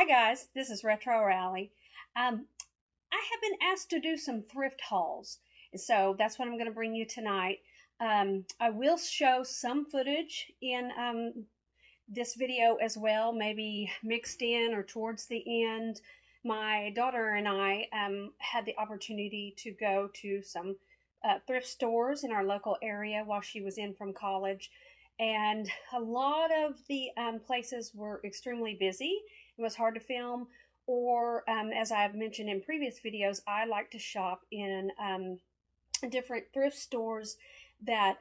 Hi guys, this is Retro Rally. I have been asked to do some thrift hauls, so that's what I'm going to bring you tonight. I will show some footage in this video as well, maybe mixed in or towards the end. My daughter and I had the opportunity to go to some thrift stores in our local area while she was in from college, and a lot of the places were extremely busy. It was hard to film, or as I've mentioned in previous videos, I like to shop in different thrift stores that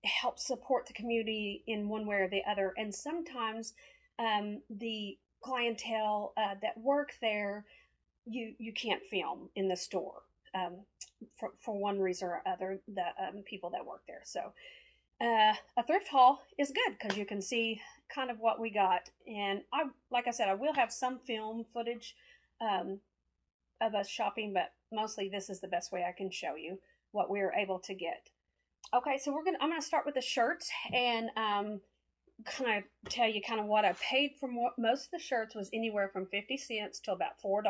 help support the community in one way or the other. And sometimes the clientele that work there, you can't film in the store for one reason or other, the people that work there. So a thrift haul is good because you can see kind of what we got. And like I said, I will have some film footage of us shopping, but mostly this is the best way I can show you what we were able to get. Okay, so I'm gonna start with the shirts and kind of tell you kind of what I paid for. Most of the shirts was anywhere from 50 cents to about $4,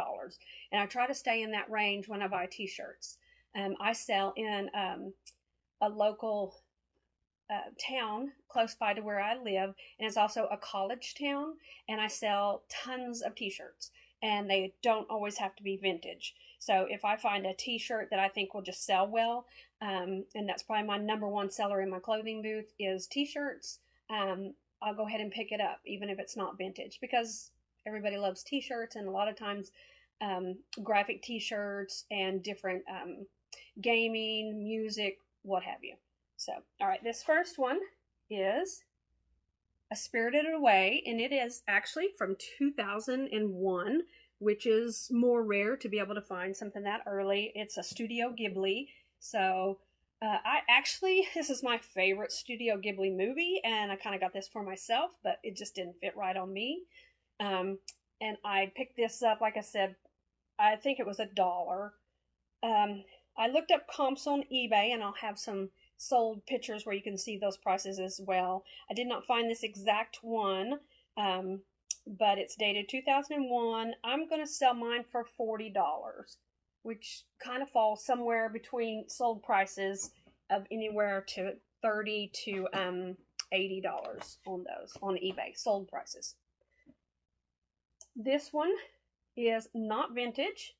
and I try to stay in that range when I buy t-shirts. I sell in a local town close by to where I live, and it's also a college town, and I sell tons of t-shirts, and they don't always have to be vintage. So if I find a t-shirt that I think will just sell well, and that's probably my number one seller in my clothing booth is t-shirts, I'll go ahead and pick it up even if it's not vintage, because everybody loves t-shirts, and a lot of times graphic t-shirts and different gaming, music, what have you. So, all right, this first one is a Spirited Away, and it is actually from 2001, which is more rare to be able to find something that early. It's a Studio Ghibli. So, this is my favorite Studio Ghibli movie, and I kind of got this for myself, but it just didn't fit right on me. And I picked this up, like I said, I think it was $1. I looked up comps on eBay, and I'll have some sold pictures where you can see those prices as well. I did not find this exact one, but it's dated 2001. I'm going to sell mine for $40, which kind of falls somewhere between sold prices of anywhere to $30 to $80 on those on eBay, sold prices. This one is not vintage.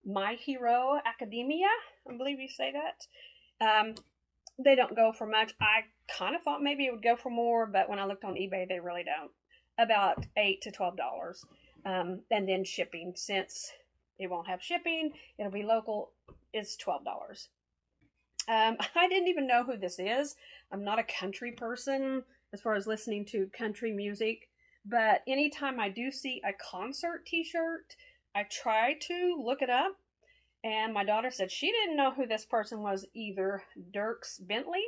My Hero Academia, I believe you say that. They don't go for much. I kind of thought maybe it would go for more, but when I looked on eBay, they really don't. About $8 to $12. And then shipping, since it won't have shipping, it'll be local, it's $12. I didn't even know who this is. I'm not a country person as far as listening to country music, but anytime I do see a concert t-shirt, I try to look it up. And my daughter said she didn't know who this person was either, Dierks Bentley.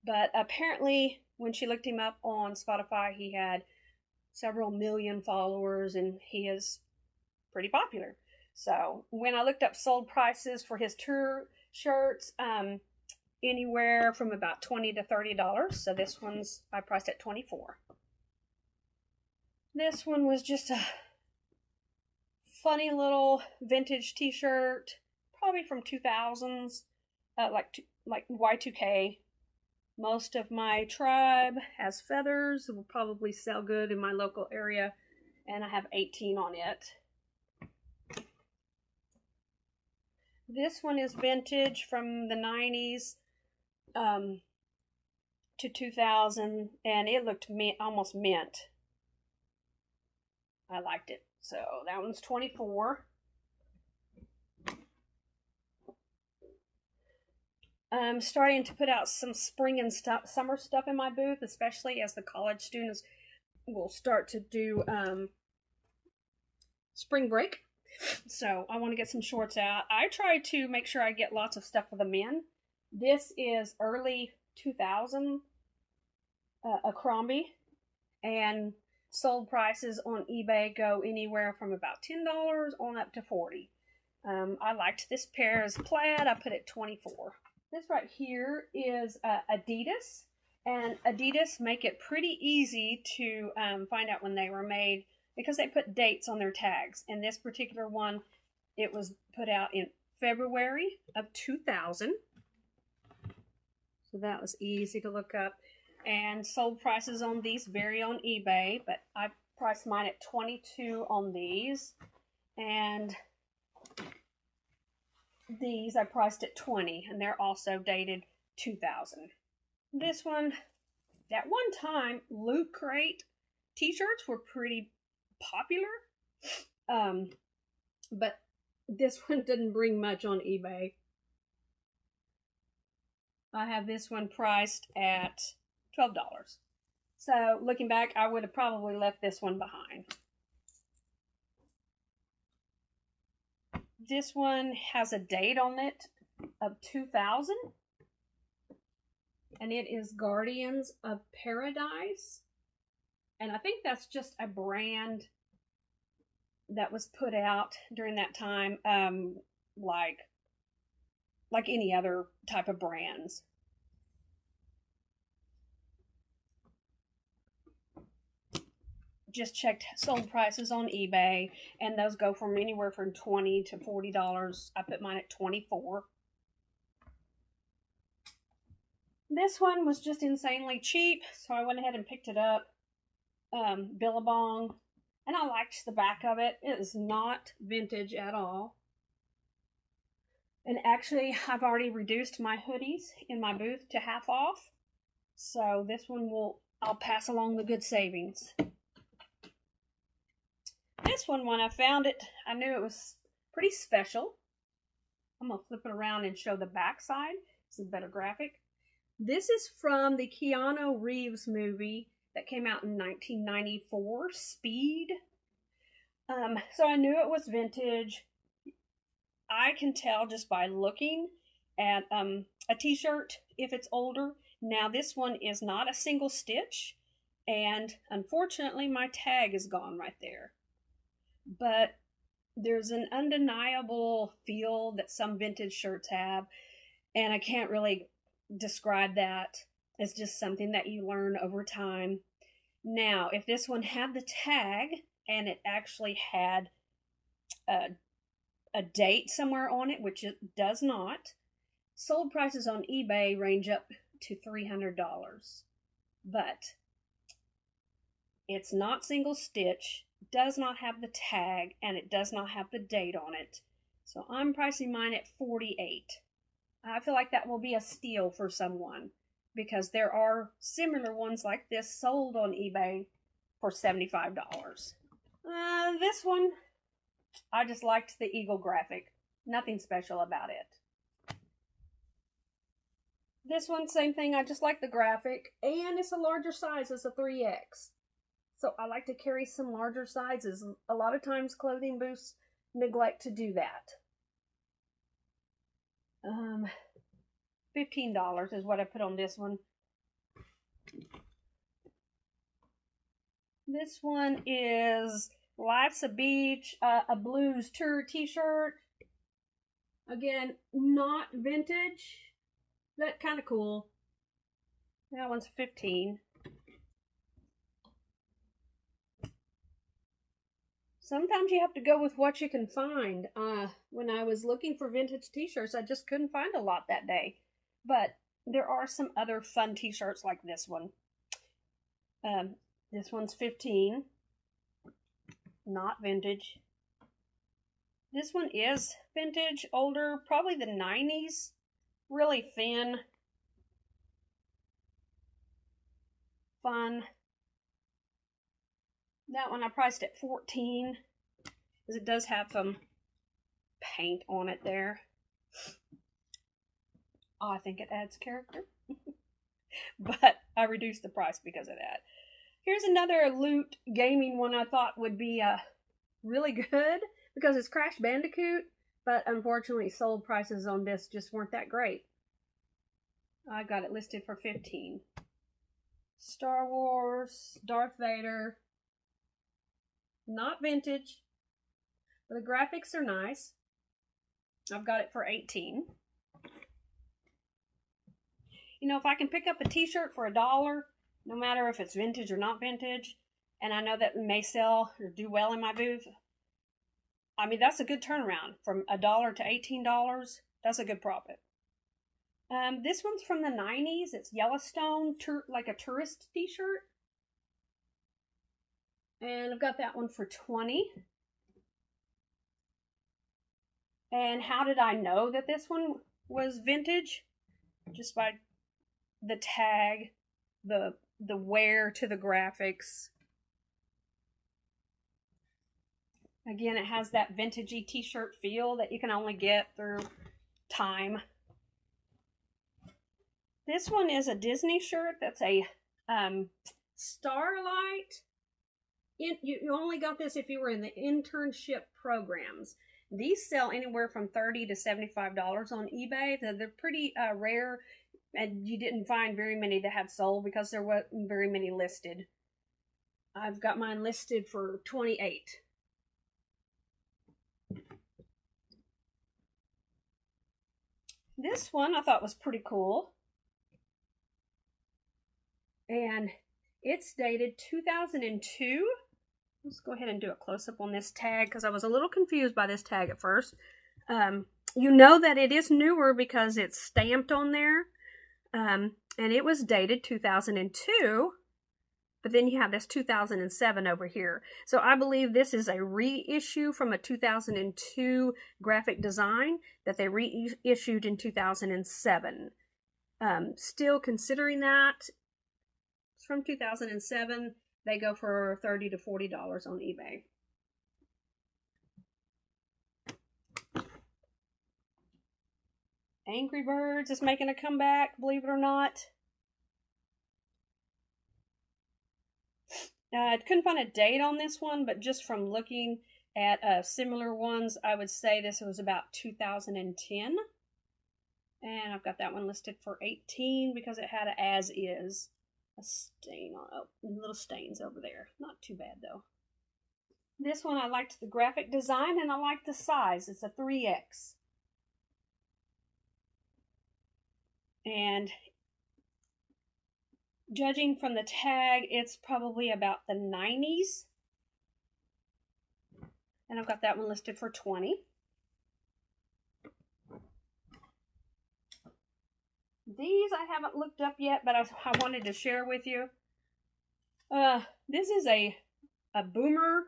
But apparently, when she looked him up on Spotify, he had several million followers, and he is pretty popular. So when I looked up sold prices for his tour shirts, anywhere from about $20 to $30. So this one's I priced at $24. This one was just a funny little vintage t-shirt, probably from 2000s, like Y2K. Most of my tribe has feathers. It will probably sell good in my local area, and I have 18 on it. This one is vintage from the 90s to 2000, and it looked almost mint. I liked it. So that one's $24. I'm starting to put out some spring and summer stuff in my booth, especially as the college students will start to do spring break. So I want to get some shorts out. I try to make sure I get lots of stuff for the men. This is early 2000 Abercrombie, and sold prices on eBay go anywhere from about $10 on up to $40. I liked this pair as plaid. I put it $24. This right here is Adidas, and Adidas make it pretty easy to find out when they were made. because they put dates on their tags. And this particular one, it was put out in February of 2000. So that was easy to look up. And sold prices on these vary on eBay, but I priced mine at $22 on these. And these I priced at $20, and they're also dated 2000. This one, at one time, Loot Crate t-shirts were pretty popular. But this one didn't bring much on eBay. I have this one priced at $12. So looking back, I would have probably left this one behind. This one has a date on it of 2000. And it is Guardians of Paradise. And I think that's just a brand that was put out during that time, like any other type of brands. Just checked sold prices on eBay, and those go from anywhere from $20 to $40. I put mine at $24. This one was just insanely cheap, so I went ahead and picked it up. Billabong, and I liked the back of it. It is not vintage at all. And actually, I've already reduced my hoodies in my booth to half off. So this one I'll pass along the good savings. This one, when I found it, I knew it was pretty special. I'm going to flip it around and show the back side. It's a better graphic. This is from the Keanu Reeves movie that came out in 1994, Speed. So I knew it was vintage. I can tell just by looking at a t-shirt if it's older. Now this one is not a single stitch, and unfortunately my tag is gone right there. But there's an undeniable feel that some vintage shirts have, and I can't really describe that. It's just something that you learn over time. Now, if this one had the tag and it actually had a date somewhere on it, which it does not, sold prices on eBay range up to $300. But it's not single stitch, does not have the tag, and it does not have the date on it. So I'm pricing mine at $48. I feel like that will be a steal for someone, because there are similar ones like this sold on eBay for $75. This one, I just liked the eagle graphic. Nothing special about it. This one, same thing. I just like the graphic, and it's a larger size. It's a 3X. So I like to carry some larger sizes. A lot of times clothing booths neglect to do that. $15 is what I put on this one. This one is Life's a Beach, a blues tour t-shirt. Again, not vintage, but kind of cool. That one's $15. Sometimes you have to go with what you can find. When I was looking for vintage t-shirts, I just couldn't find a lot that day. But there are some other fun t-shirts like this one. This one's $15. Not vintage. This one is vintage, older, probably the 90s. Really thin. Fun. That one I priced at $14, because it does have some paint on it there. Oh, I think it adds character. But I reduced the price because of that. Here's another Loot gaming one I thought would be really good, because it's Crash Bandicoot, but unfortunately sold prices on this just weren't that great. I got it listed for $15. Star Wars, Darth Vader. Not vintage, but the graphics are nice. I've got it for $18. You know, if I can pick up a t-shirt for $1, no matter if it's vintage or not vintage, and I know that may sell or do well in my booth. I mean, that's a good turnaround from $1 to $18. That's a good profit. This one's from the 90s. It's Yellowstone, like a tourist t-shirt. And I've got that one for $20. And how did I know that this one was vintage? Just by the tag, the wear to the graphics. Again, it has that vintagey t-shirt feel that you can only get through time. This one is a Disney shirt. That's a Starlight. You only got this if you were in the internship programs. These sell anywhere from $30 to $75 on eBay. They're pretty rare, and you didn't find very many that had sold because there wasn't very many listed. I've got mine listed for $28. This one I thought was pretty cool. And it's dated 2002. Let's go ahead and do a close-up on this tag because I was a little confused by this tag at first. You know that it is newer because it's stamped on there. And it was dated 2002. But then you have this 2007 over here. So I believe this is a reissue from a 2002 graphic design that they reissued in 2007. Still considering that, it's from 2007. They go for $30 to $40 on eBay. Angry Birds is making a comeback, believe it or not. I couldn't find a date on this one, but just from looking at similar ones, I would say this was about 2010. And I've got that one listed for $18 because it had an as is. A stain on, oh, little stains over there. Not too bad though. This one I liked the graphic design and I liked the size. It's a 3X. And judging from the tag, it's probably about the 90s. And I've got that one listed for $20. These I haven't looked up yet, but I wanted to share with you. This is a Boomer,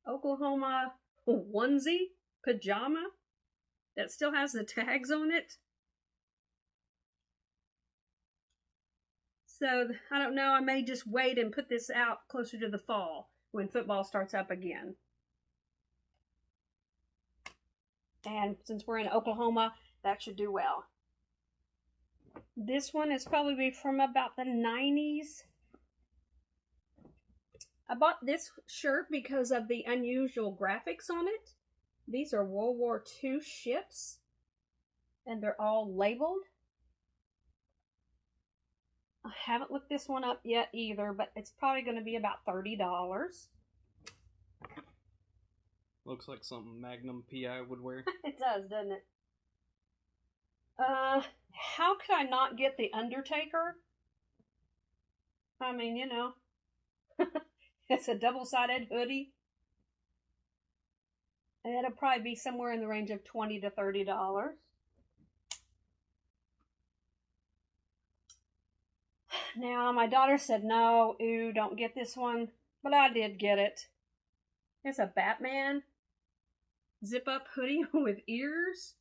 Oklahoma onesie pajama that still has the tags on it. So, I don't know, I may just wait and put this out closer to the fall when football starts up again. And since we're in Oklahoma, that should do well. This one is probably from about the 90s. I bought this shirt because of the unusual graphics on it. These are World War II ships, and they're all labeled. I haven't looked this one up yet either, but it's probably going to be about $30. Looks like something Magnum PI would wear. It does, doesn't it? How could I not get the Undertaker? I mean, you know, it's a double-sided hoodie. And it'll probably be somewhere in the range of $20 to $30. Now, my daughter said, no, ooh, don't get this one. But I did get it. It's a Batman zip-up hoodie with ears.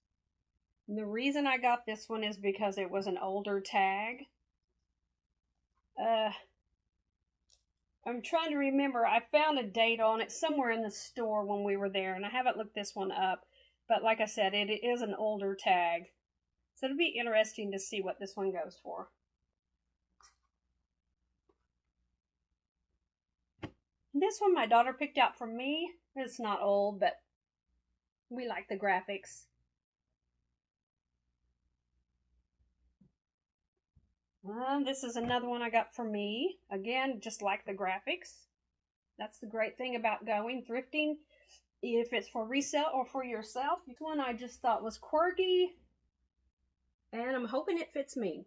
And the reason I got this one is because it was an older tag. I'm trying to remember. I found a date on it somewhere in the store when we were there, and I haven't looked this one up. But like I said, it is an older tag. So it'll be interesting to see what this one goes for. This one my daughter picked out for me. It's not old, but we like the graphics. This is another one I got for me. Again, just like the graphics. That's the great thing about going thrifting. If it's for resale or for yourself. This one I just thought was quirky. And I'm hoping it fits me.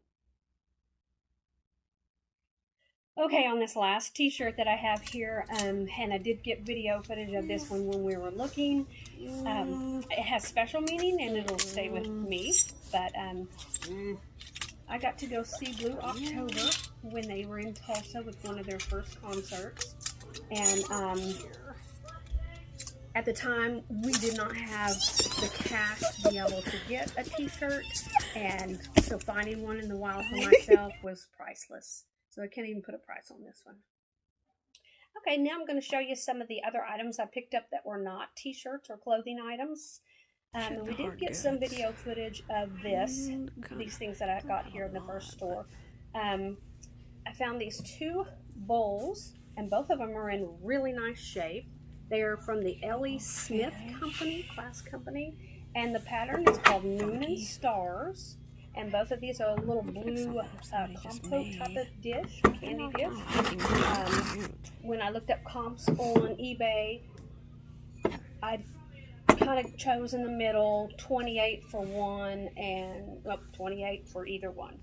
Okay, on this last t-shirt that I have here, and I did get video footage of this one when we were looking. It has special meaning and it'll stay with me, but I got to go see Blue October when they were in Tulsa with one of their first concerts, and at the time we did not have the cash to be able to get a t-shirt, and so finding one in the wild for myself was priceless. So I can't even put a price on this one. Okay, now I'm going to show you some of the other items I picked up that were not t-shirts or clothing items. And we did get some video footage of these things that I got here in the first store. I found these 2 bowls, and both of them are in really nice shape. They are from the L.E. Smith class company, and the pattern is called Moon and Stars. And both of these are a little blue compote type of dish, candy dish. When I looked up comps on eBay, I kind of chose in the middle, 28 for one and 28 for either one.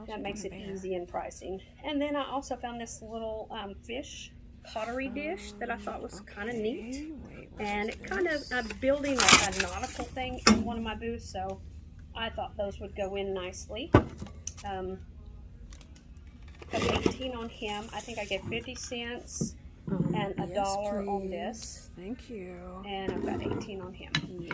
That makes it easy in pricing. And then I also found this little fish pottery dish that I thought was kind of neat. And it kind of, I'm building a nautical thing in one of my booths, so I thought those would go in nicely. Got 18 on him. I think I get 50 cents and $1 on this. Thank you. And I've got 18 on him.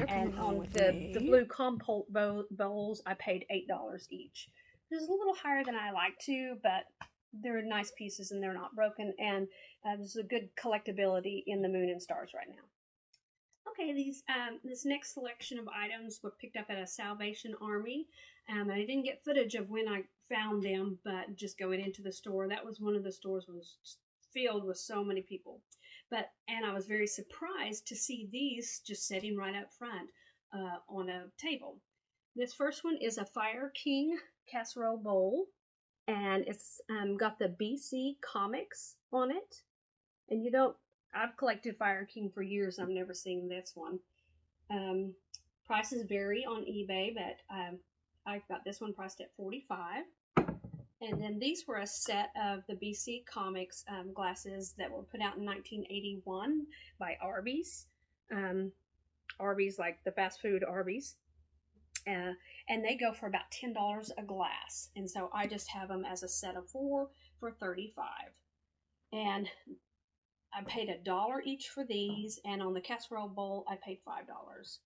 And on the blue compote bowls, I paid $8 each. This is a little higher than I like to, but they're nice pieces and they're not broken. And there's a good collectability in the Moon and Stars right now. Okay, this next selection of items were picked up at a Salvation Army. And I didn't get footage of when I found them, but just going into the store, that was one of the stores was filled with so many people. And I was very surprised to see these just sitting right up front on a table. This first one is a Fire King casserole bowl, and it's got the BC comics on it. And I've collected Fire King for years. I've never seen this one. Prices vary on eBay, but I've got this one priced at $45. And then these were a set of the BC Comics glasses that were put out in 1981 by Arby's. Arby's, like the fast food Arby's. And they go for about $10 a glass. And so I just have them as a set of 4 for $35. And I paid $1 each for these, and on the casserole bowl, I paid $5.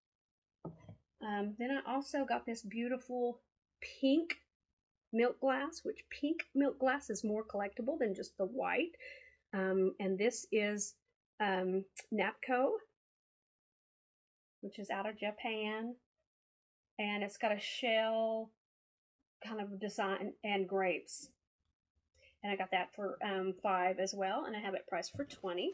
Then I also got this beautiful pink milk glass, which pink milk glass is more collectible than just the white. And this is Napco, which is out of Japan. And it's got a shell kind of design and grapes. And I got that for $5 as well, and I have it priced for $20.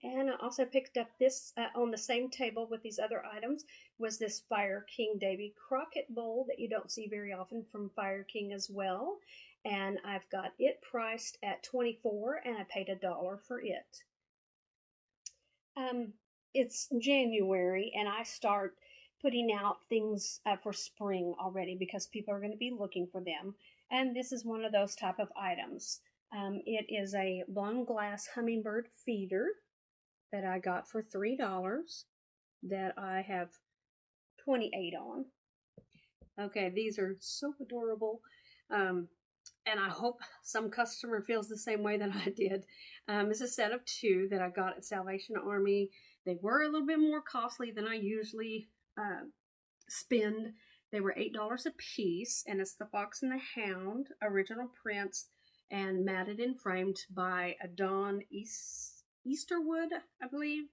And I also picked up this on the same table with these other items was this Fire King Davy Crockett bowl that you don't see very often from Fire King as well. And I've got it priced at $24, and I paid $1 for it. It's January, and I start putting out things for spring already because people are going to be looking for them. And this is one of those type of items. It is a blown glass hummingbird feeder that I got for $3 that I have 28 on. Okay, these are so adorable. And I hope some customer feels the same way that I did. It's a set of 2 that I got at Salvation Army. They were a little bit more costly than I usually spend. They were $8 a piece, and it's the Fox and the Hound original prints and matted and framed by Dawn Easterwood, I believe.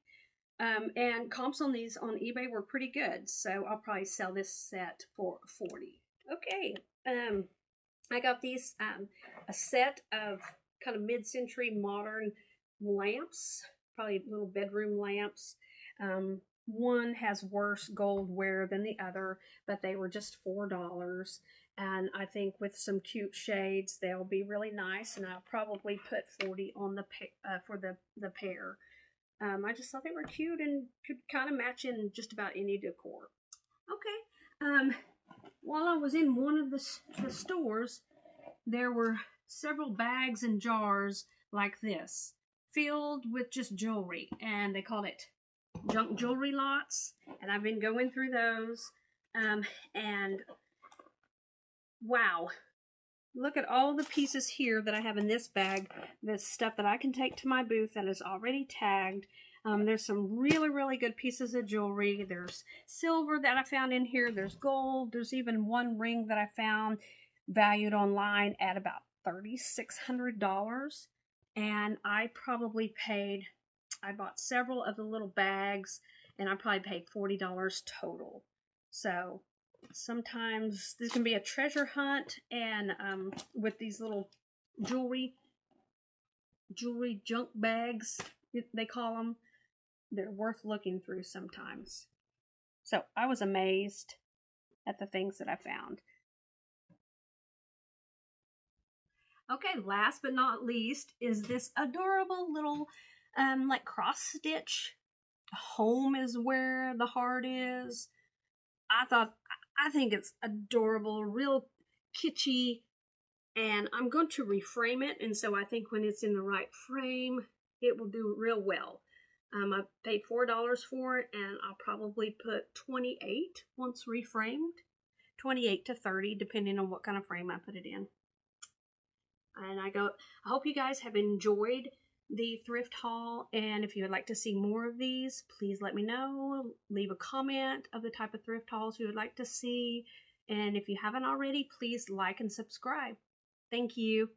And comps on these on eBay were pretty good, so I'll probably sell this set for $40. Okay, I got these a set of kind of mid-century modern lamps, probably little bedroom lamps. One has worse gold wear than the other, but they were just $4. And I think with some cute shades, they'll be really nice. And I'll probably put $40 on the for the pair. I just thought they were cute and could kind of match in just about any decor. Okay. While I was in one of the stores, there were several bags and jars like this, filled with just jewelry, and they called it junk jewelry lots, and I've been going through those, and wow, look at all the pieces here that I have in this bag. This stuff that I can take to my booth that is already tagged. There's some really, really good pieces of jewelry. There's silver that I found in here. There's gold. There's even one ring that I found valued online at about $3,600. And I bought several of the little bags, and I probably paid $40 total. So sometimes this can be a treasure hunt, and with these little jewelry junk bags, they call them, they're worth looking through sometimes. So I was amazed at the things that I found. Okay, last but not least is this adorable little like cross stitch. Home is where the heart is. I think it's adorable, real kitschy, and I'm going to reframe it, and so I think when it's in the right frame, it will do real well. I paid $4 for it, and I'll probably put 28 once reframed, 28 to 30, depending on what kind of frame I put it in. And I hope you guys have enjoyed the thrift haul, and if you would like to see more of these, please let me know. Leave a comment of the type of thrift hauls you would like to see, and if you haven't already, please like and subscribe. Thank you.